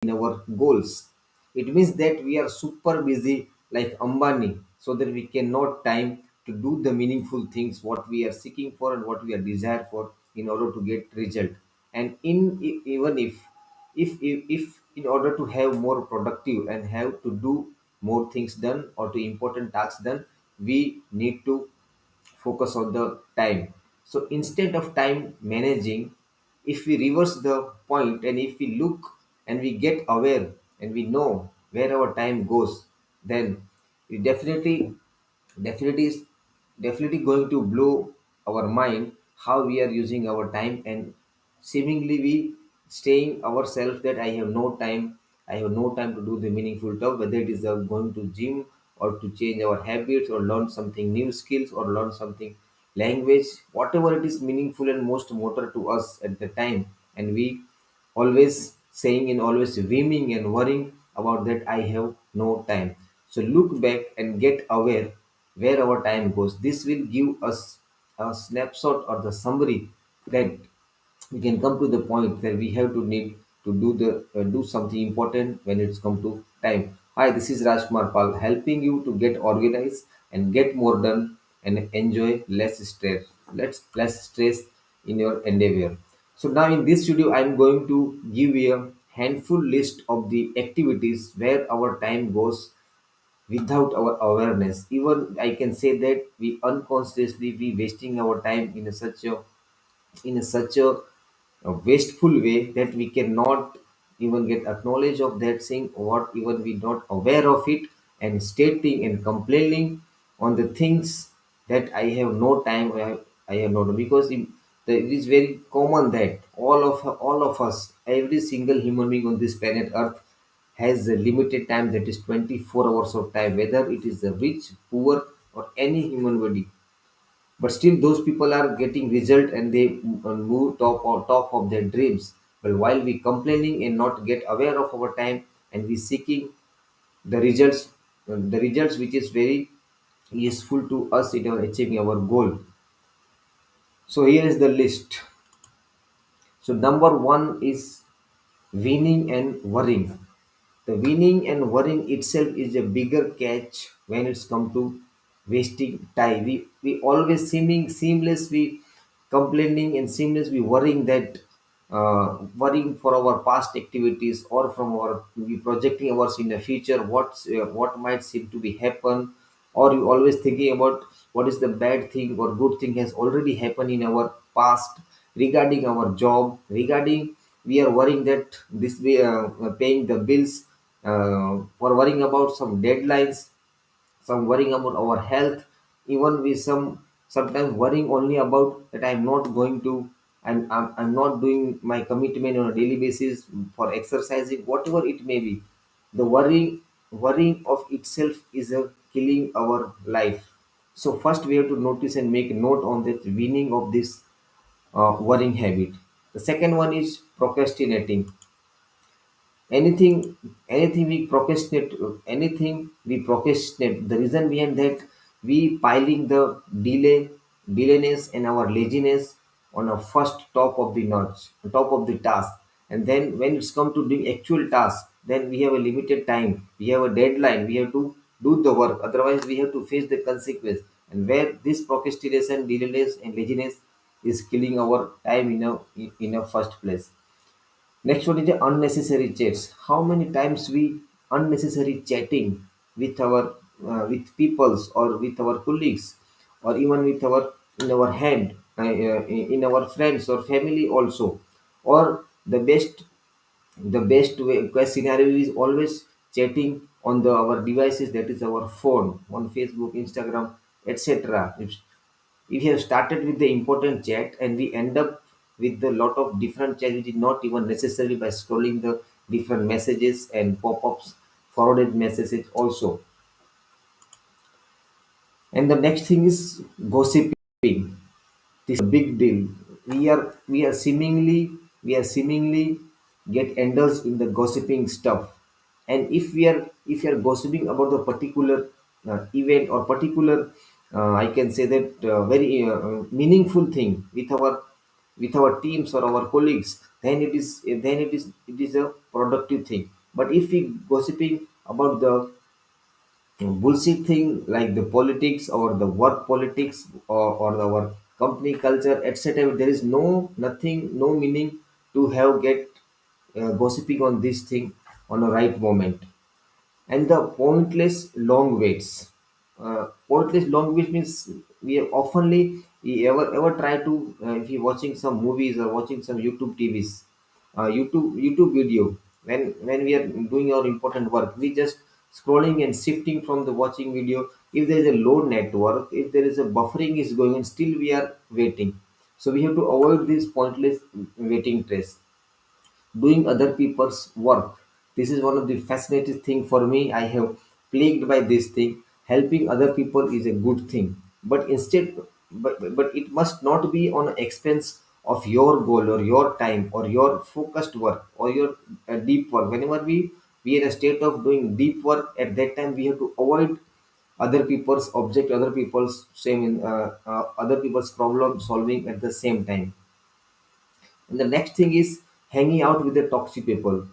in our goals. It means that we are super busy like Ambani, so that we cannot time to do the meaningful things what we are seeking for and what we are desire for in order to get result. And even if in order to have more productive and have to do more things done or to important tasks done, we need to focus on the time. So instead of time managing, if we reverse the point and if we look and we get aware and we know where our time goes, then we definitely is definitely going to blow our mind how we are using our time. And seemingly we staying ourselves that I have no time to do the meaningful talk, whether it is going to gym or to change our habits or learn something new skills or learn something language, whatever it is meaningful and most motor to us at the time. And we always saying and always whimming and worrying about that I have no time. So look back and get aware where our time goes. This will give us a snapshot or the summary that we can come to the point that we have to need to do something important when it's come to time. Hi, this is Rajkumar Pal, helping you to get organized and get more done and enjoy less stress in your endeavor. So now in this video I'm going to give you a handful list of the activities where our time goes without our awareness. Even I can say that we unconsciously be wasting our time in such a wasteful way that we cannot even get acknowledge of that thing, or even we not aware of it, and stating and complaining on the things that I have no time, I have no time. Because it is very common that all of us, every single human being on this planet earth has a limited time, that is 24 hours of time, whether it is the rich, poor, or any human body. But still those people are getting result and they move top of their dreams. But while we complaining and not get aware of our time, and we seeking the results which is very useful to us in our achieving our goal. So here is the list. So number one is winning and worrying. The winning and worrying itself is a bigger catch when it's come to wasting time. We always seamless we complaining and seamless we worrying that worrying for our past activities or from our we projecting ours in the future, what might seem to be happen, or you always thinking about what is the bad thing or good thing has already happened in our past regarding our job, regarding we are worrying that this we paying the bills, or worrying about some deadlines, some worrying about our health, even with sometimes worrying only about that I'm not going to, I'm not doing my commitment on a daily basis for exercising, whatever it may be. The worrying of itself is a killing our life. So first we have to notice and make note on the winning of this worrying habit. The second one is procrastinating. Anything we procrastinate, the reason behind that, we piling the delayness and our laziness on a first top of the notch, top of the task. And then when it's come to doing actual task, then we have a limited time, we have a deadline, we have to do the work, otherwise we have to face the consequence. And where this procrastination, delayness and laziness is killing our time in a first place. Next one is the unnecessary chats. How many times we unnecessary chatting with our with peoples or with our colleagues, or even with our in our head, in our friends or family also. Or the best way quest scenario is always chatting on the our devices, that is our phone, on Facebook, Instagram, etc. If you have started with the important chat and we end up with a lot of different chat, which is not even necessary, by scrolling the different messages and pop-ups, forwarded messages also. And the next thing is gossiping. This is a big deal. We are seemingly get indulged in the gossiping stuff. And if we are gossiping about the particular event or particular, I can say that very meaningful thing with our with our teams or our colleagues, then it is a productive thing. But if we gossiping about the bullshit thing like the politics or the work politics, or our company culture, etc., there is no nothing, no meaning to have get gossiping on this thing on a right moment. And the pointless long waits. Pointless long waits means we have oftenly, we ever try to, if you're watching some movies or watching some YouTube TVs, YouTube video, when we are doing our important work, we just scrolling and shifting from the watching video. If there is a low network, if there is a buffering is going on, still we are waiting. So we have to avoid this pointless waiting stress. Doing other people's work. This is one of the fascinating thing for me. I have plagued by this thing. Helping other people is a good thing, but but it must not be on expense of your goal or your time or your focused work or your deep work. Whenever we are in a state of doing deep work, at that time we have to avoid other people's object, other people's other people's problem solving at the same time. And the next thing is hanging out with the toxic people.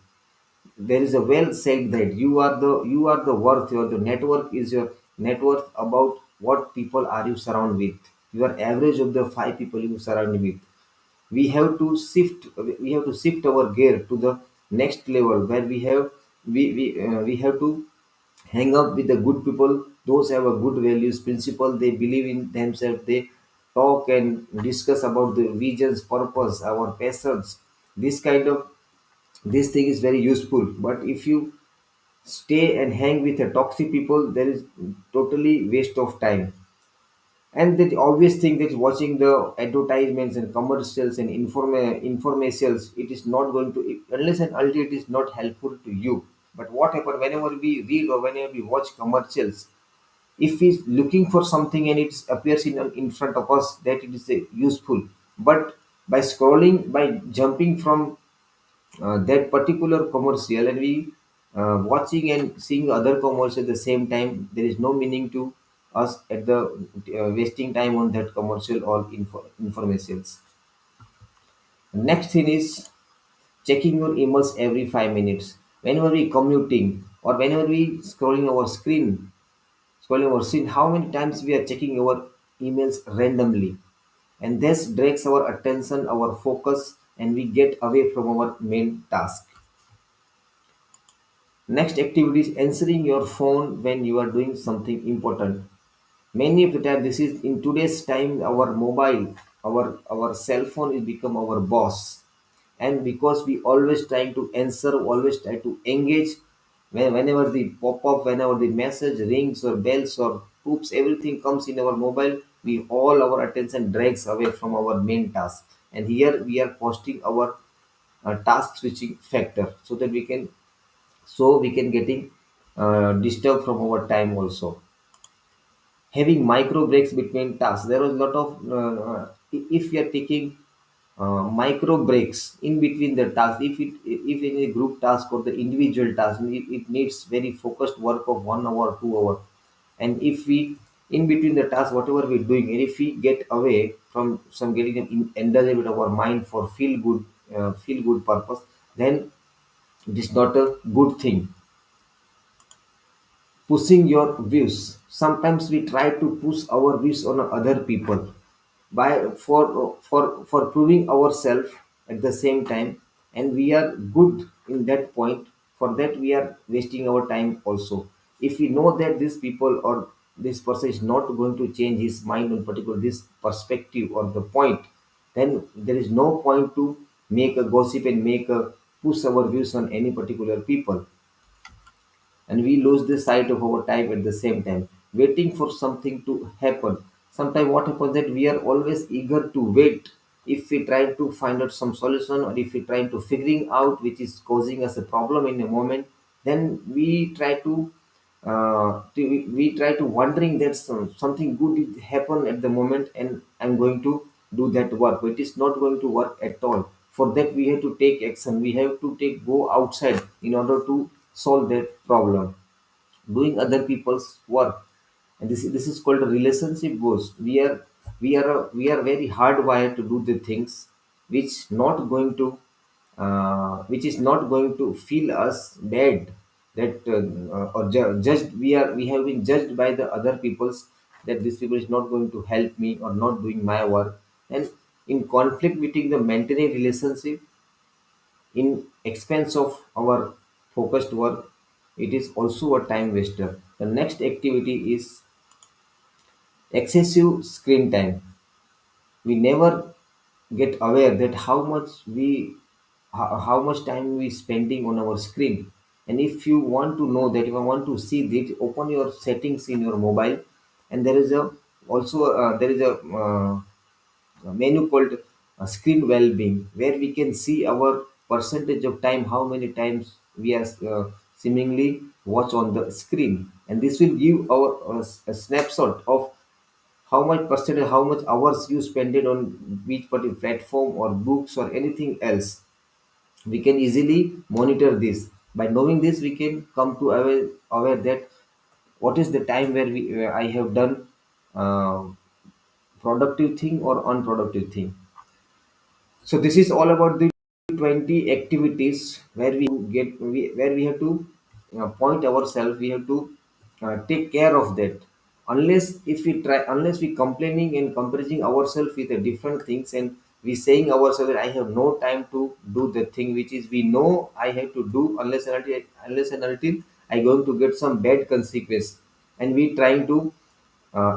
There is a well said that you are the worth, your the network is your net worth about what people are you surround with. You are average of the five people you surround with. We have to shift our gear to the next level where we have to hang up with the good people. Those have a good values principle, they believe in themselves, they talk and discuss about the visions, purpose, our passions. This kind of this thing is very useful. But if you stay and hang with the toxic people, there is totally waste of time. And the obvious thing that watching the advertisements and commercials and informations, it is not going to, unless and until it is not helpful to you. But what happens whenever we read or whenever we watch commercials, if he's looking for something and it appears in front of us, that it is useful. But by scrolling, by jumping from that particular commercial, and we watching and seeing other commercials at the same time, there is no meaning to us at the wasting time on that commercial or informations. Next thing is checking your emails every 5 minutes. Whenever we commuting or whenever we scrolling our screen, how many times we are checking our emails randomly, and this drags our attention, our focus, and we get away from our main task. Next activity is answering your phone when you are doing something important. Many of the time, this is in today's time, our mobile, our cell phone is become our boss. And because we always trying to answer, always try to engage, whenever the pop up, whenever the message rings or bells or poops, everything comes in our mobile, we all our attention drags away from our main task. And here we are posting our task switching factor, so we can getting disturbed from our time also. Having micro breaks between tasks, there was a lot of if we are taking micro breaks in between the tasks, if in a group task or the individual task, it needs very focused work of 1 hour 2 hour. And if we in between the task whatever we're doing, and if we get away from some getting indulged with our mind for feel good purpose, then it is not a good thing. Pushing your views, sometimes we try to push our views on other people by for proving ourselves at the same time, and we are good in that point. For that we are wasting our time also. If we know that this people or this person is not going to change his mind on particular this perspective or the point, then there is no point to make a gossip and make a push our views on any particular people. And we lose the sight of our time at the same time waiting for something to happen. Sometimes what happens that we are always eager to wait. If we try to find out some solution, or if we try to figuring out which is causing us a problem in a moment, then we try to wondering that something good will happen at the moment, and I'm going to do that work, but it is not going to work at all. For that we have to take action, we have to take go outside in order to solve that problem. Doing other people's work, and this is called a relationship goals. We are very hardwired to do the things. which not going to which is not going to feel us bad, that or judged, we have been judged by the other people's, that this people is not going to help me or not doing my work. And in conflict between the maintaining relationship in expense of our focused work, it is also a time waster. The next activity is excessive screen time. We never get aware that how much time we spending on our screen. And if you want to know that, if I want to see that, open your settings in your mobile, and there is a also there is a menu called screen well-being, where we can see our percentage of time, how many times we are seemingly watch on the screen, and this will give our a snapshot of how much percentage, how much hours you spend it on which particular platform or books or anything else. We can easily monitor this. By knowing this, we can come to aware that what is the time where I have done uh, productive thing or unproductive thing. So this is all about the 20 activities where where we have to point ourselves. We have to take care of that. Unless we complaining and comparing ourselves with the different things, and we saying ourselves that I have no time to do the thing which is we know I have to do, unless and until I going to get some bad consequence, and we trying to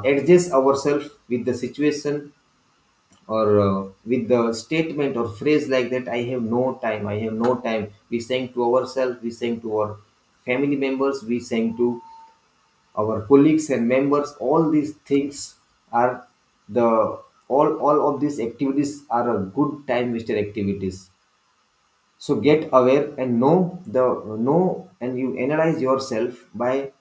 adjust ourselves with the situation, or with the statement or phrase like that, I have no time, I have no time. We saying to ourselves, we saying to our family members, we saying to our colleagues and members, all these things are the all of these activities are a good time wasted activities. So get aware and know, and you analyze yourself by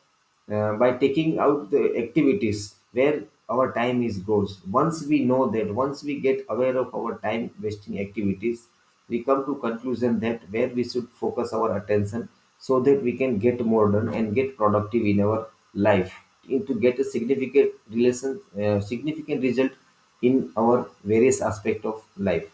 taking out the activities where our time is goes. Once we know that, once we get aware of our time wasting activities, we come to conclusion that where we should focus our attention, so that we can get more done and get productive in our life, to get a significant relation significant result in our various aspect of life.